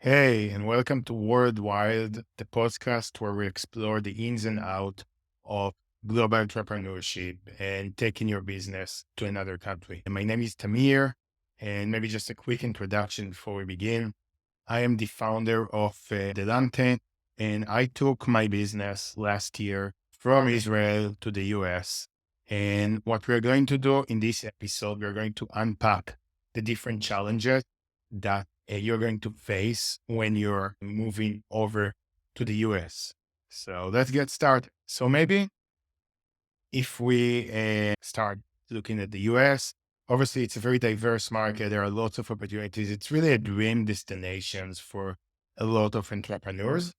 Hey, and welcome to WorldWild, the podcast where we explore the ins and outs of global entrepreneurship and taking your business to another country. And my name is Tamir, and maybe just a quick introduction before we begin. I am the founder of Delante, and I took my business last year from Israel to the US. And what we're going to do in this episode, we're going to unpack the different challenges that you're going to face when you're moving over to the US. So let's get started. So maybe if we start looking at the US, obviously it's a very diverse market. There are lots of opportunities. It's really a dream destination for a lot of entrepreneurs.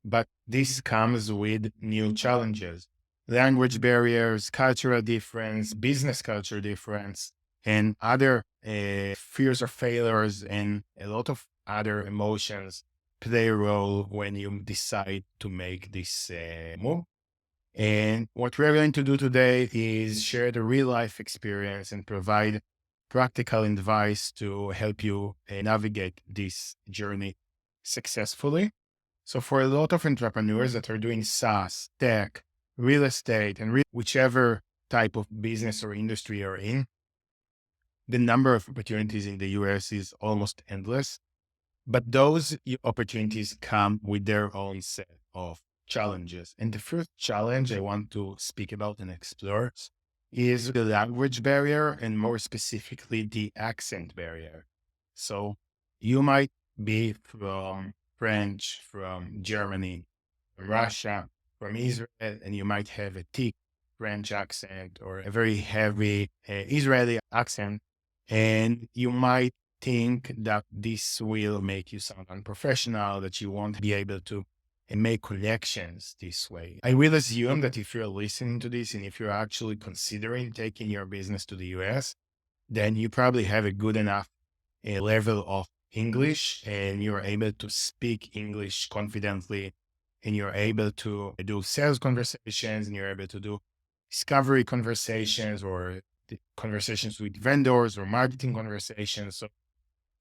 But this comes with new challenges, language barriers, cultural difference, business culture difference, and other fears of failures and a lot of other emotions play a role when you decide to make this move. And what we're going to do today is share the real life experience and provide practical advice to help you navigate this journey successfully. So, for a lot of entrepreneurs that are doing SaaS, tech, real estate, and whichever type of business or industry you're in, the number of opportunities in the US is almost endless. But those opportunities come with their own set of challenges. And the first challenge I want to speak about and explore is the language barrier, and more specifically, the accent barrier. So you might be from French, from Germany, from Russia, from Israel, and you might have a thick French accent or a very heavy Israeli accent. And you might think that this will make you sound unprofessional, that you won't be able to make connections this way. I will assume that if you're listening to this and if you're actually considering taking your business to the US, then you probably have a good enough level of English and you're able to speak English confidently and you're able to do sales conversations and you're able to do discovery conversations or conversations with vendors or marketing conversations. So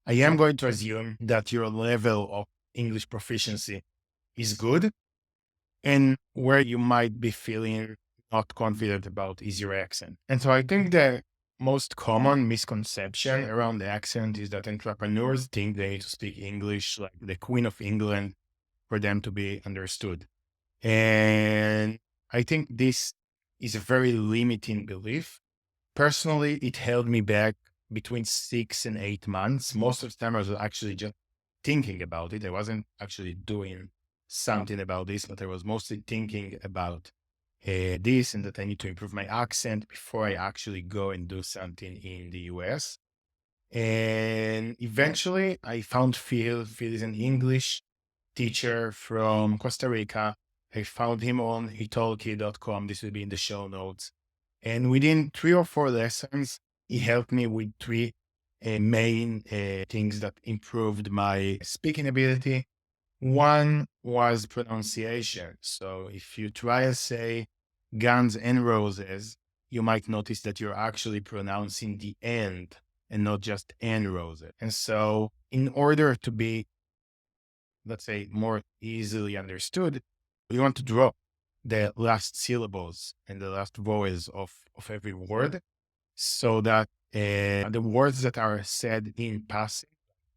I am going to assume that your level of English proficiency is good. And where you might be feeling not confident about is your accent. And so I think the most common misconception around the accent is that entrepreneurs think they need to speak English like the Queen of England for them to be understood. And I think this is a very limiting belief. Personally, it held me back between 6 and 8 months. Most of the time, I was actually just thinking about it. I wasn't actually doing something about this, but I was mostly thinking about this and that I need to improve my accent before I actually go and do something in the US. And eventually, I found Phil. Phil is an English teacher from Costa Rica. I found him on italki.com. This will be in the show notes. And within 3 or 4 lessons, he helped me with three main things that improved my speaking ability. One was pronunciation. So if you try to say Guns and Roses, you might notice that you're actually pronouncing the end and not just and roses. And so in order to be, let's say, more easily understood, you want to drop the last syllables and the last vowels of every word so that the words that are said in passing,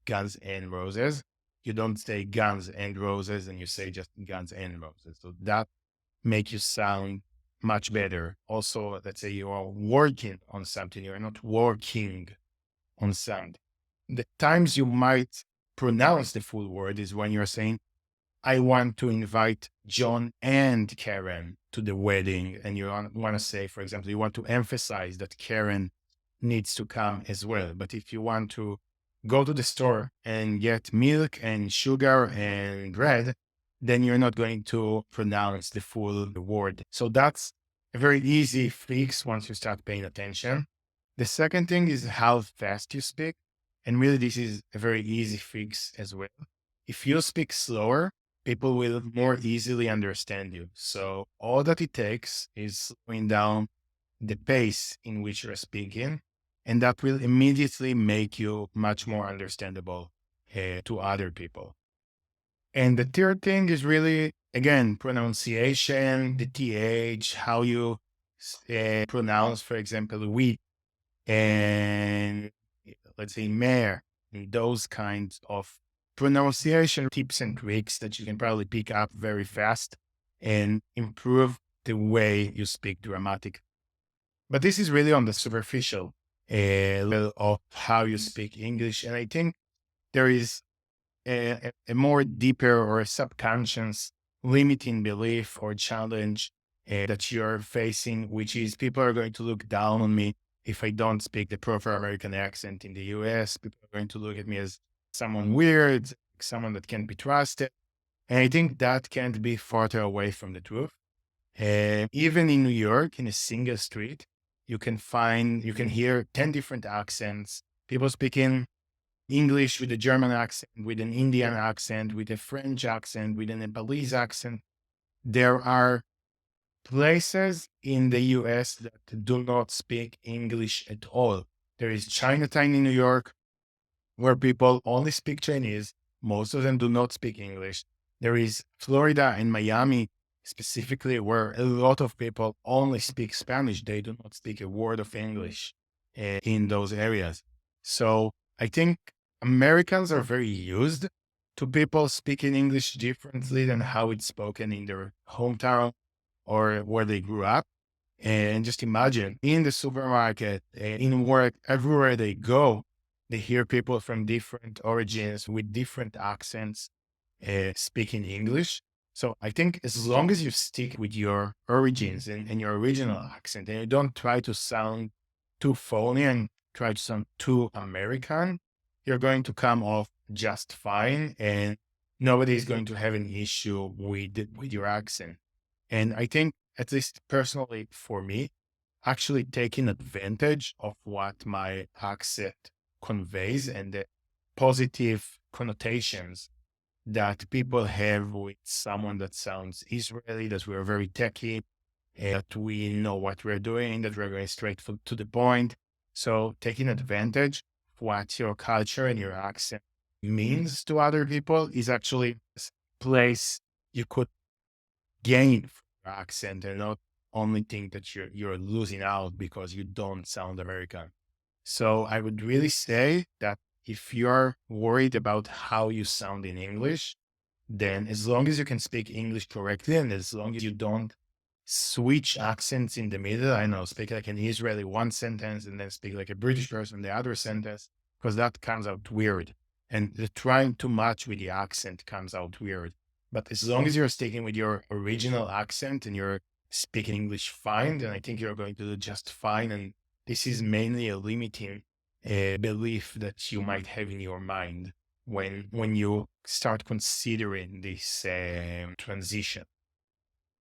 Guns and Roses, you don't say Guns and Roses and you say just Guns and Roses. So that make you sound much better. Also, let's say you are working on something, you're not working on something. The times you might pronounce the full word is when you're saying, I want to invite John and Karen to the wedding. And you want to say, for example, you want to emphasize that Karen needs to come as well. But if you want to go to the store and get milk and sugar and bread, then you're not going to pronounce the full word. So that's a very easy fix once you start paying attention. The second thing is how fast you speak. And really, this is a very easy fix as well. If you speak slower, people will more easily understand you. So all that it takes is slowing down the pace in which you're speaking, and that will immediately make you much more understandable to other people. And the third thing is really, again, pronunciation, the TH, how you pronounce, for example, we and let's say mare, and those kinds of pronunciation tips and tricks that you can probably pick up very fast and improve the way you speak dramatic. But this is really on the superficial level of how you speak English. And I think there is a more deeper or a subconscious limiting belief or challenge that you're facing, which is people are going to look down on me if I don't speak the proper American accent in the US. People are going to look at me as someone weird, someone that can't be trusted. And I think that can't be farther away from the truth. Even in New York, in a single street, you can hear 10 different accents, people speaking English with a German accent, with an Indian accent, with a French accent, with a Nepalese accent. There are places in the US that do not speak English at all. There is Chinatown in New York where people only speak Chinese. Most of them do not speak English. There is Florida and Miami specifically where a lot of people only speak Spanish. They do not speak a word of English in those areas. So I think Americans are very used to people speaking English differently than how it's spoken in their hometown or where they grew up. And just imagine in the supermarket, in work, everywhere they go, they hear people from different origins with different accents speaking English. So I think as long as you stick with your origins and your original accent and you don't try to sound too phony and try to sound too American, you're going to come off just fine and nobody is going to have an issue with your accent. And I think, at least personally for me, actually taking advantage of what my accent conveys and the positive connotations that people have with someone that sounds Israeli, that we're very techy, that we know what we're doing, that we're going straight to the point. So taking advantage of what your culture and your accent means to other people is actually a place you could gain from your accent and not only think that you're losing out because you don't sound American. So I would really say that if you're worried about how you sound in English, then as long as you can speak English correctly and as long as you don't switch accents in the middle, I know, speak like an Israeli one sentence and then speak like a British person the other sentence, because that comes out weird. And the trying too much with the accent comes out weird. But as long as you're sticking with your original accent and you're speaking English fine, then I think you're going to do just fine. And this is mainly a limiting belief that you might have in your mind when you start considering this transition.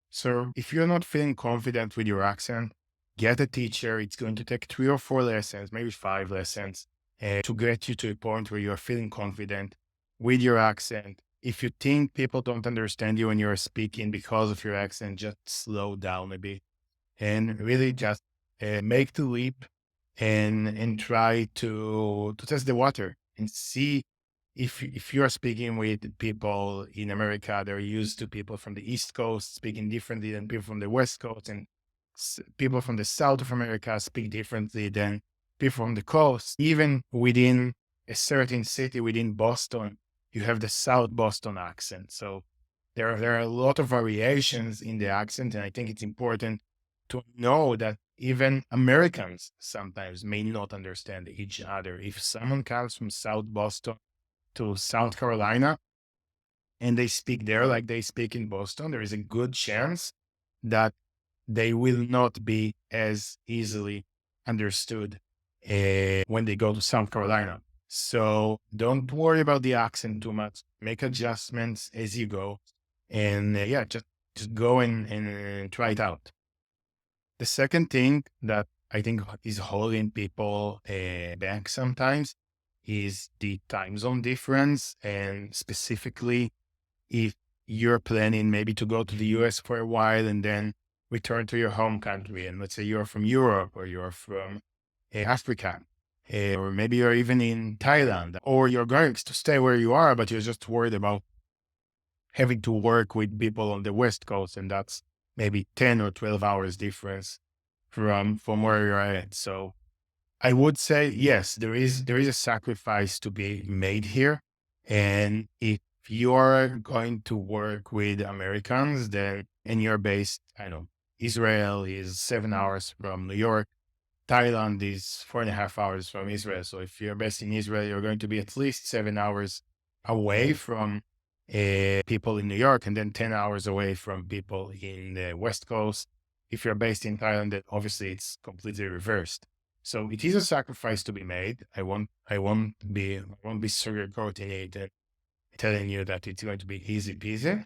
So if you're not feeling confident with your accent, get a teacher. It's going to take 3 or 4 lessons, maybe 5 lessons to get you to a point where you're feeling confident with your accent. If you think people don't understand you when you're speaking because of your accent, just slow down a bit and really just make the leap and try to test the water and see if you're speaking with people in America, they're used to people from the East Coast speaking differently than people from the West Coast, and people from the South of America speak differently than people from the coast. Even within a certain city, within Boston, you have the South Boston accent. So there are a lot of variations in the accent, and I think it's important to know that even Americans sometimes may not understand each other. If someone comes from South Boston to South Carolina and they speak there like they speak in Boston, there is a good chance that they will not be as easily understood when they go to South Carolina. So don't worry about the accent too much. Make adjustments as you go. And just go and try it out. The second thing that I think is holding people back sometimes is the time zone difference. And specifically, if you're planning maybe to go to the US for a while and then return to your home country, and let's say you're from Europe or you're from Africa, or maybe you're even in Thailand, or you're going to stay where you are, but you're just worried about having to work with people on the West Coast, and that's maybe 10 or 12 hours difference from where you're at. So I would say yes, there is a sacrifice to be made here, and if you're going to work with Americans, then and you're based, I don't know, Israel is 7 hours from New York. Thailand is 4.5 hours from Israel. So if you're based in Israel, you're going to be at least 7 hours away from people in New York, and then 10 hours away from people in the West Coast. If you're based in Thailand, then obviously it's completely reversed. So it is a sacrifice to be made. I won't be sugarcoating it and telling you that it's going to be easy peasy.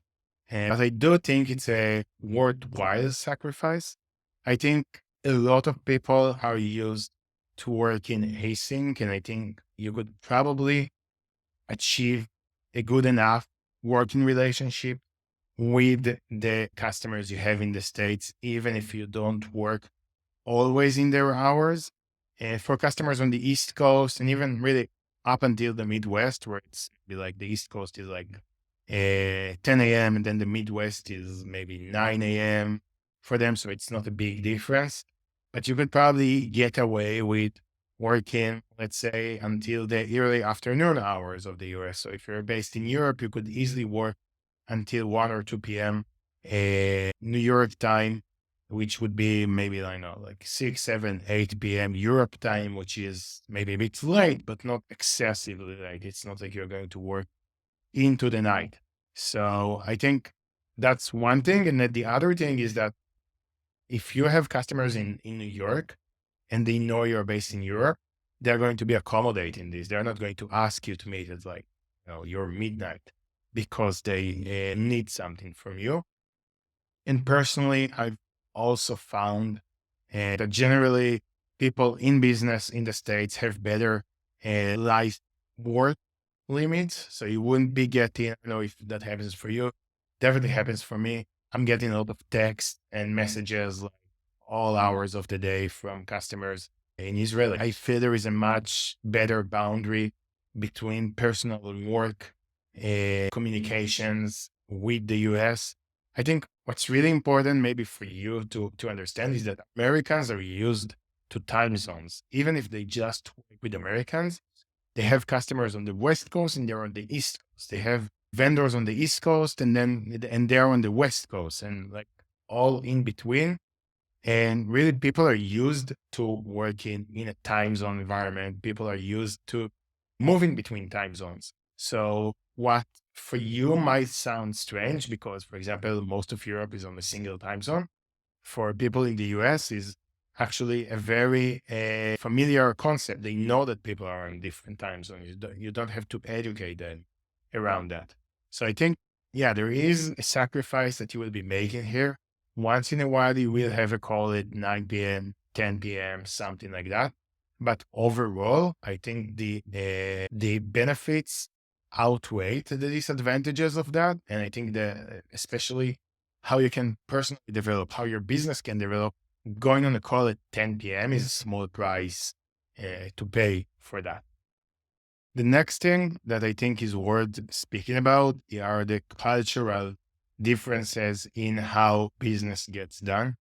But I do think it's a worthwhile sacrifice. I think a lot of people are used to work in async, and I think you could probably achieve a good enough working relationship with the customers you have in the States, even if you don't work always in their hours. And for customers on the East Coast, and even really up until the Midwest, where it's be like the East Coast is like 10 a.m. and then the Midwest is maybe 9 a.m. for them. So it's not a big difference, but you could probably get away with working, let's say, until the early afternoon hours of the US. So if you're based in Europe, you could easily work until 1 or 2 p.m. New York time, which would be maybe, I know, like 6, 7, 8 p.m. Europe time, which is maybe a bit late, but not excessively late. It's not like you're going to work into the night. So I think that's one thing. And then the other thing is that if you have customers in New York and they know you're based in Europe, they're going to be accommodating this. They're not going to ask you to meet at like, your midnight because they need something from you. And personally, I've also found that generally people in business in the States have better life work limits. So you wouldn't be getting, I don't know if that happens for you, definitely happens for me. I'm getting a lot of texts and messages like all hours of the day from customers in Israel. I feel there is a much better boundary between personal and work communications with the US. I think what's really important maybe for you to understand is that Americans are used to time zones. Even if they just work with Americans, they have customers on the West Coast and they're on the East Coast. They have vendors on the East Coast and they're on the West Coast, and like all in between. And really, people are used to working in a time zone environment. People are used to moving between time zones. So what for you might sound strange because, for example, most of Europe is on a single time zone. For people in the US is actually a very familiar concept. They know that people are on different time zones. You don't have to educate them around that. So I think, yeah, there is a sacrifice that you will be making here. Once in a while, you will have a call at 9 p.m., 10 p.m., something like that. But overall, I think the benefits outweigh the disadvantages of that. And I think that especially how you can personally develop, how your business can develop, going on a call at 10 p.m. is a small price to pay for that. The next thing that I think is worth speaking about are the cultural differences in how business gets done.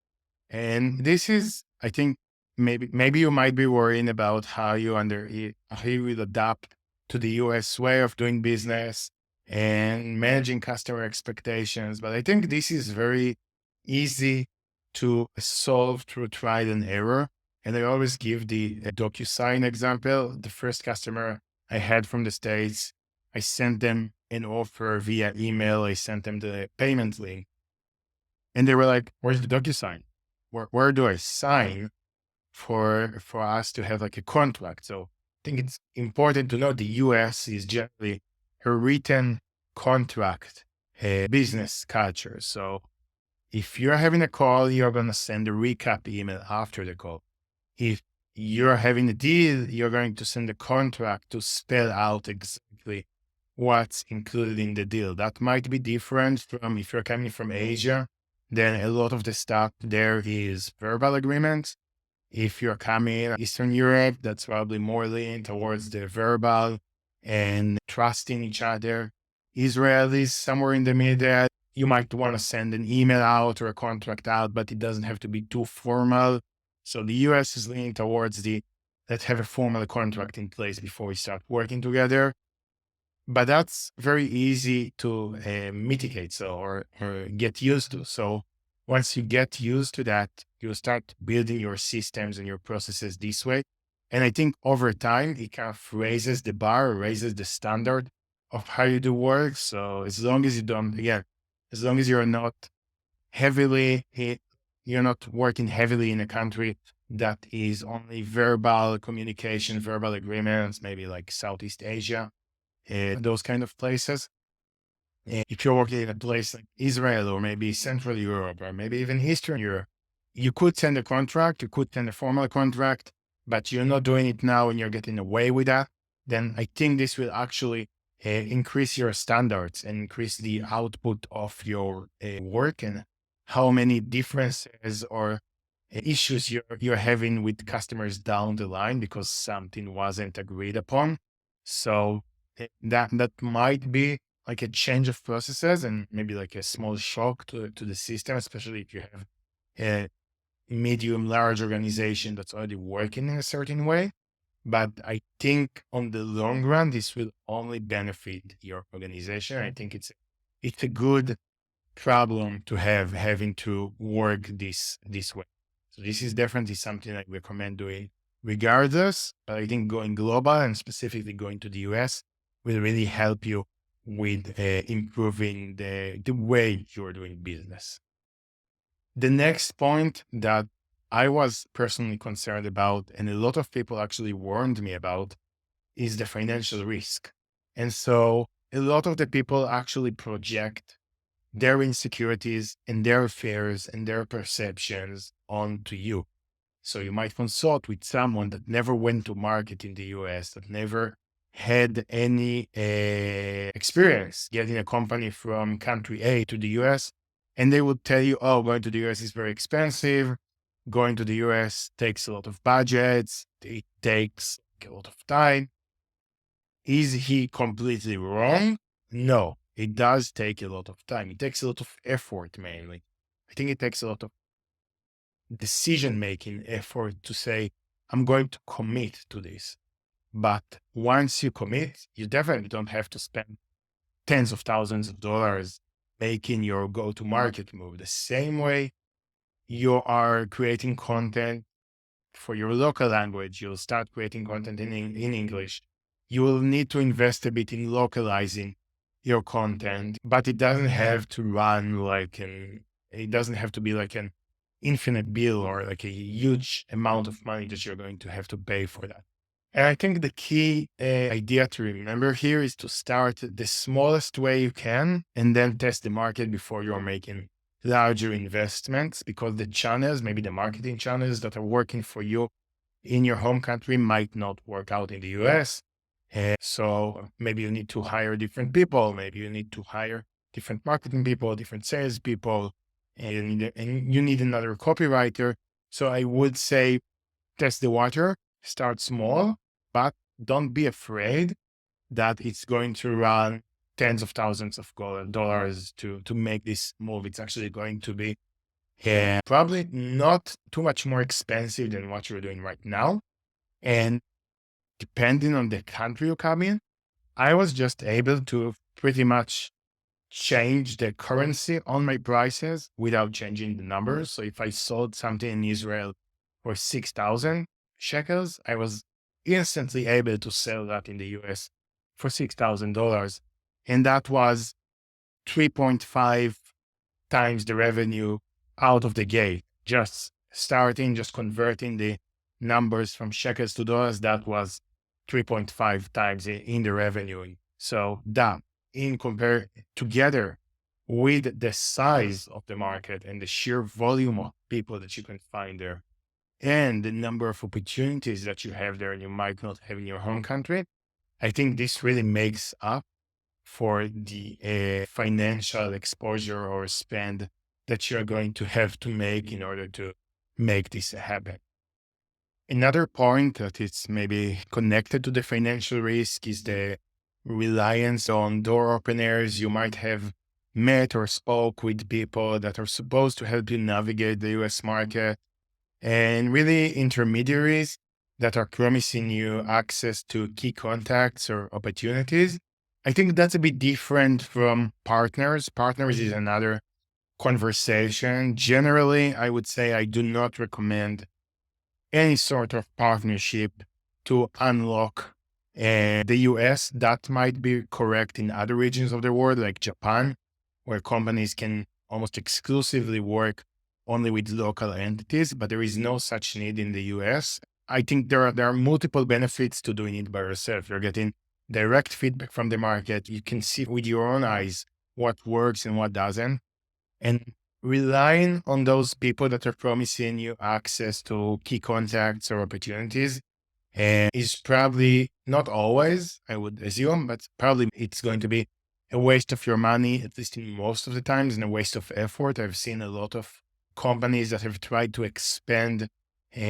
And this is, I think, maybe you might be worrying about how you will adapt to the US way of doing business and managing customer expectations. But I think this is very easy to solve through trial and error. And I always give the DocuSign example. The first customer I had from the States, I sent them an offer via email. I sent them the payment link. And they were like, where's the DocuSign? Where do I sign for us to have like a contract? So I think it's important to know the US is generally a written contract business culture. So if you're having a call, you're going to send a recap email after the call. If you're having a deal, you're going to send a contract to spell out exactly what's included in the deal. That might be different from if you're coming from Asia, then a lot of the stuff there is verbal agreements. If you're coming Eastern Europe, that's probably more leaning towards the verbal and trusting each other. Israel is somewhere in the middle. You might want to send an email out or a contract out, but it doesn't have to be too formal. So the US is leaning towards let's have a formal contract in place before we start working together. But that's very easy to mitigate, or get used to. So once you get used to that, you start building your systems and your processes this way. And I think over time, it kind of raises the bar, raises the standard of how you do work. So as long as you don't, again, as long as you're not you're not working heavily in a country that is only verbal communication, verbal agreements, maybe like Southeast Asia, those kind of places. If you're working in a place like Israel or maybe Central Europe or maybe even Eastern Europe, you could send a contract, you could send a formal contract, but you're not doing it now and you're getting away with that, then I think this will actually increase your standards and increase the output of your work and how many differences or issues you're having with customers down the line because something wasn't agreed upon. So that might be like a change of processes and maybe like a small shock to the system, especially if you have a medium large organization that's already working in a certain way. But I think on the long run, this will only benefit your organization. I think it's a good problem to have, having to work this way. So this is definitely something I recommend doing regardless. But I think going global and specifically going to the US will really help you with improving the way you're doing business. The next point that I was personally concerned about, and a lot of people actually warned me about, is the financial risk. And so a lot of the people actually project their insecurities and their fears and their perceptions onto you. So you might consult with someone that never went to market in the US, that never had any experience getting a company from country A to the US. And they would tell you, oh, going to the US is very expensive. Going to the US takes a lot of budgets. It takes a lot of time. Is he completely wrong? No, it does take a lot of time. It takes a lot of effort, mainly. I think it takes a lot of decision-making effort to say, I'm going to commit to this. But once you commit, you definitely don't have to spend tens of thousands of dollars making your go-to-market move. The same way you are creating content for your local language, you'll start creating content in English. You will need to invest a bit in localizing your content, but it doesn't have to it doesn't have to be like an infinite bill or like a huge amount of money that you're going to have to pay for that. And I think the key idea to remember here is to start the smallest way you can and then test the market before you're making larger investments, because the channels, maybe the marketing channels that are working for you in your home country might not work out in the US. So maybe you need to hire different people. Maybe you need to hire different marketing people, different sales people, and you need another copywriter. So I would say test the water, start small, but don't be afraid that it's going to run tens of thousands of dollars to make this move. It's actually going to be probably not too much more expensive than what you're doing right now. And depending on the country you come in, I was just able to pretty much change the currency on my prices without changing the numbers. So if I sold something in Israel for 6,000 shekels, I was instantly able to sell that in the US for $6,000. And that was 3.5 times the revenue out of the gate. Just converting the numbers from shekels to dollars, that was 3.5 times in the revenue. So that together with the size of the market and the sheer volume of people that you can find there and the number of opportunities that you have there and you might not have in your home country, I think this really makes up for the financial exposure or spend that you're going to have to make in order to make this happen. Another point that is maybe connected to the financial risk is the reliance on door openers. You might have met or spoke with people that are supposed to help you navigate the US market, and really intermediaries that are promising you access to key contacts or opportunities. I think that's a bit different from partners. Partners is another conversation. Generally, I would say I do not recommend any sort of partnership to unlock the US. That might be correct in other regions of the world, like Japan, where companies can almost exclusively work only with local entities, but there is no such need in the US. I think there are multiple benefits to doing it by yourself. You're getting direct feedback from the market. You can see with your own eyes what works and what doesn't. And relying on those people that are promising you access to key contacts or opportunities is probably not always, I would assume, but probably it's going to be a waste of your money, at least in most of the times, and a waste of effort. I've seen a lot of companies that have tried to expand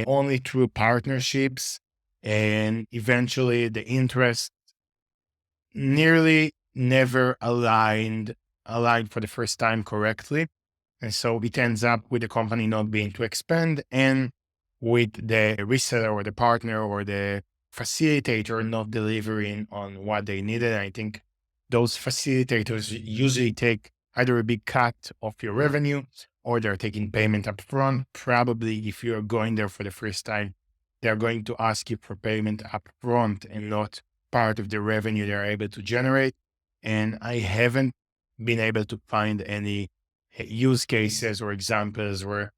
only through partnerships, and eventually the interest nearly never aligned for the first time correctly. And so it ends up with the company not being to expand, and with the reseller or the partner or the facilitator not delivering on what they needed. I think those facilitators usually take either a big cut of your revenue or they're taking payment up front. Probably if you're going there for the first time, they're going to ask you for payment up front and not part of the revenue they're able to generate. And I haven't been able to find any use cases or examples where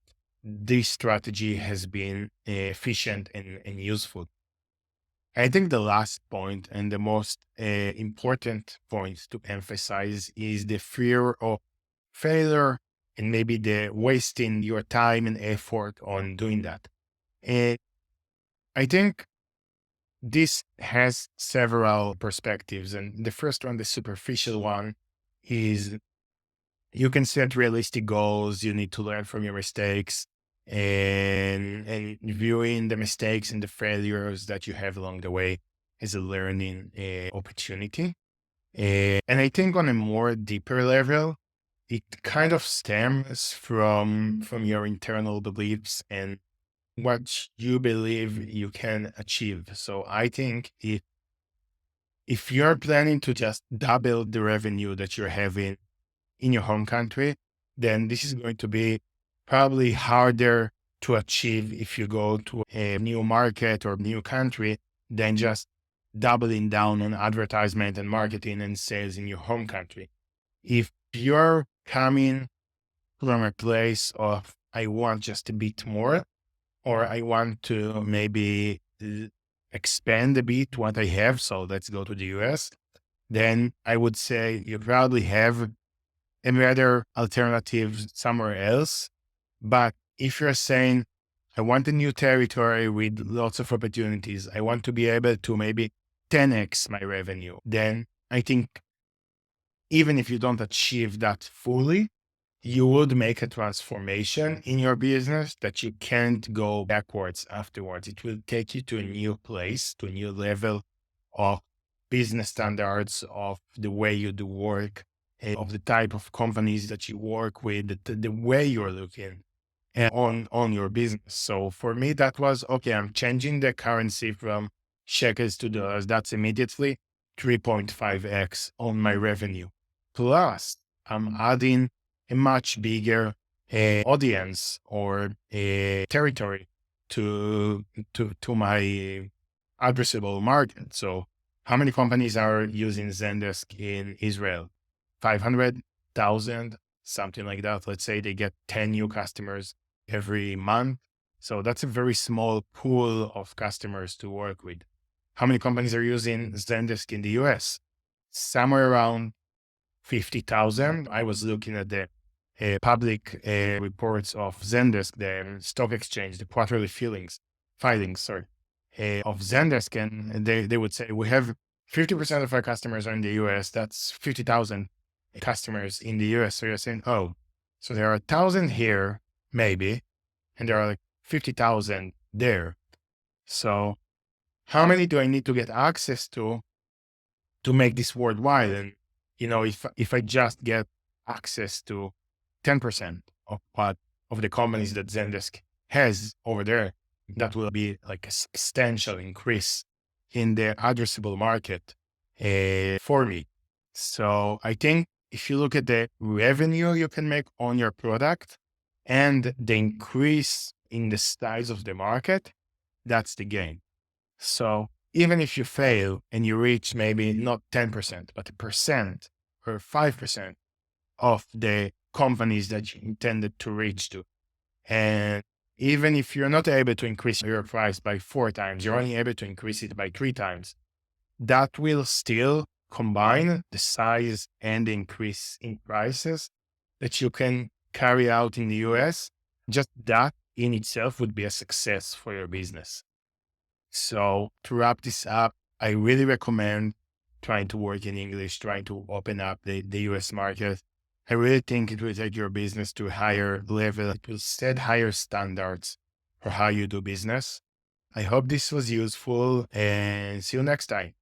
this strategy has been efficient and useful. I think the last point and the most important point to emphasize is the fear of failure and maybe the wasting your time and effort on doing that. And I think this has several perspectives. And the first one, the superficial one, is you can set realistic goals. You need to learn from your mistakes and viewing the mistakes and the failures that you have along the way as a learning opportunity. And I think on a more deeper level, it kind of stems from your internal beliefs and what you believe you can achieve. So I think if you're planning to just double the revenue that you're having in your home country, then this is going to be probably harder to achieve if you go to a new market or new country than just doubling down on advertisement and marketing and sales in your home country. If you're coming from a place of, I want just a bit more, or I want to maybe expand a bit what I have, so let's go to the US, then I would say you probably have a better alternative somewhere else. But if you're saying, I want a new territory with lots of opportunities, I want to be able to maybe 10x my revenue, then I think even if you don't achieve that fully, you would make a transformation in your business that you can't go backwards afterwards. It will take you to a new place, to a new level of business standards, of the way you do work, of the type of companies that you work with, the way you're looking on your business. So for me, that was, okay, I'm changing the currency from shekels to dollars. That's immediately 3.5x on my revenue. Plus, I'm adding a much bigger audience or a territory to my addressable market. So how many companies are using Zendesk in Israel? 500,000, something like that. Let's say they get 10 new customers every month. So that's a very small pool of customers to work with. How many companies are using Zendesk in the US? Somewhere around 50,000. I was looking at the public reports of Zendesk, the stock exchange, the quarterly filings, of Zendesk, and they would say we have 50% of our customers are in the US. That's 50,000 customers in the US. So you're saying, oh, so there are 1,000 here, maybe, and there are like 50,000 there. So how many do I need to get access to make this worldwide? And, if I just get access to 10% of what of the companies that Zendesk has over there, that will be like a substantial increase in the addressable market for me. So I think if you look at the revenue you can make on your product and the increase in the size of the market, that's the game. So even if you fail and you reach maybe not 10%, but 1% or 5% of the companies that you intended to reach to, and even if you're not able to increase your price by 4 times, you're only able to increase it by 3 times, that will still combine the size and the increase in prices that you can carry out in the US. Just that in itself would be a success for your business. So to wrap this up, I really recommend trying to work in English, trying to open up the US market. I really think it will take your business to a higher level. It will set higher standards for how you do business. I hope this was useful and see you next time.